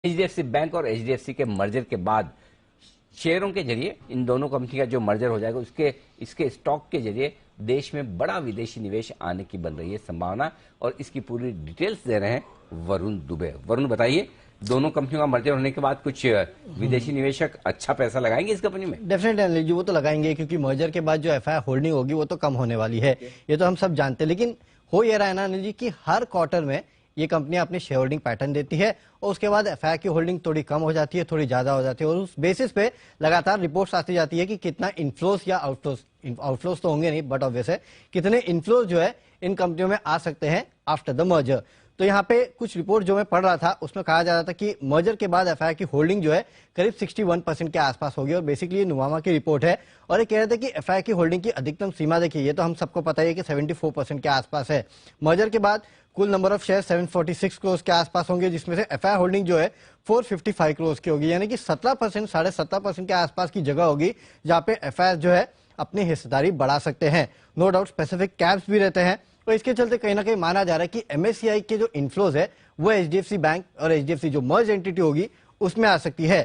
HDFC bank और HDFC के merger के बाद शेयरों के जरिए इन दोनों कंपनी का जो मर्जर हो जाएगा उसके इसके स्टॉक के जरिए देश में बड़ा विदेशी निवेश आने की बन रही है संभावना। और इसकी पूरी डिटेल्स दे रहे हैं वरुण दुबे। वरुण, बताइए, दोनों कंपनियों का मर्जर होने के बाद कुछ विदेशी निवेशक अच्छा पैसा लगाएंगे इस कंपनी में? डेफिनेटली जी, वो तो लगाएंगे, क्योंकि मर्जर के बाद जो एफआई होल्डिंग होगी वो तो कम होने वाली है, ये तो हम सब जानते हैं। लेकिन हो ये रहा है ना अनिल जी कि हर क्वार्टर में ये कंपनियां अपनी शेयर होल्डिंग पैटर्न देती है और उसके बाद एफआई की होल्डिंग थोड़ी कम हो जाती है, थोड़ी ज्यादा हो जाती है, और उस बेसिस पे लगातार रिपोर्ट्स आती जाती है कि कितना इनफ्लोज या आउटफ्लोज तो होंगे नहीं, बट ऑब्वियस है कितने इनफ्लोज जो है इन कंपनियों में आ सकते हैं आफ्टर द मर्जर। तो यहाँ पे कुछ रिपोर्ट जो मैं पढ़ रहा था उसमें कहा जा रहा था कि मर्जर के बाद एफआई की होल्डिंग जो है करीब 61% के आसपास होगी, और बेसिकली नुवामा की रिपोर्ट है। और ये कह रहे थे कि एफआई की होल्डिंग की अधिकतम सीमा देखिए, ये तो हम सबको पता है कि 74% के आसपास है। मर्जर के बाद कुल नंबर ऑफ शेयर 746 करोड़ के आसपास होंगे, जिसमें से एफआई होल्डिंग जो है 455 करोड़ की होगी, यानी कि 17%, 17.5% के आसपास की जगह होगी जहां पे एफआई जो है अपनी हिस्सेदारी बढ़ा सकते हैं। नो डाउट स्पेसिफिक कैप्स भी रहते हैं, तो इसके चलते कहीं ना कहीं माना जा रहा है कि एमएससीआई के जो इन्फ्लोज है वो एचडीएफसी बैंक और एचडीएफसी जो मर्ज एंटिटी होगी उसमें आ सकती है।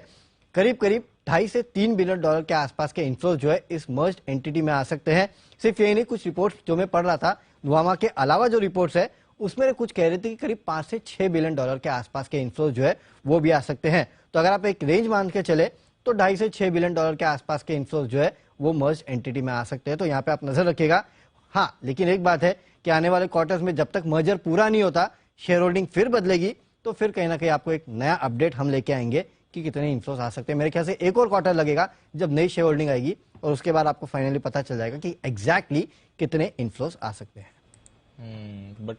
करीब करीब 2.5 से 3 बिलियन डॉलर के आसपास के इन्फ्लोज जो है इस मर्ज एंटिटी में आ सकते हैं। सिर्फ यही नहीं, कुछ रिपोर्ट्स जो मैं पढ़ रहा था नुवामा के अलावा जो रिपोर्ट्स है उसमें कुछ कह रहे थे कि करीब 5 से 6 बिलियन डॉलर के आसपास के इन्फ्लोज जो है वो भी आ सकते हैं। तो अगर आप एक रेंज मान के चले तो 2.5 से 6 बिलियन डॉलर के आसपास के इन्फ्लोज जो है वो मर्ज एंटिटी में आ सकते हैं। तो यहाँ पे आप नजर रखिएगा। हाँ, लेकिन एक बात है कि आने वाले क्वार्टर्स में जब तक मर्जर पूरा नहीं होता, शेयर होल्डिंग फिर बदलेगी, तो फिर कहीं ना कहीं आपको एक नया अपडेट हम लेके आएंगे कि कितने इन्फ्लोस आ सकते हैं। मेरे ख्याल से एक और क्वार्टर लगेगा जब नई शेयर होल्डिंग आएगी, और उसके बाद आपको फाइनली पता चल जाएगा कि एग्जैक्टली कितने इन्फ्लोस आ सकते हैं। बट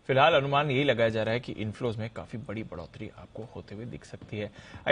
फिलहाल अनुमान यही लगाया जा रहा है कि इन्फ्लोज में काफी बड़ी बढ़ोतरी आपको होते हुए दिख सकती है।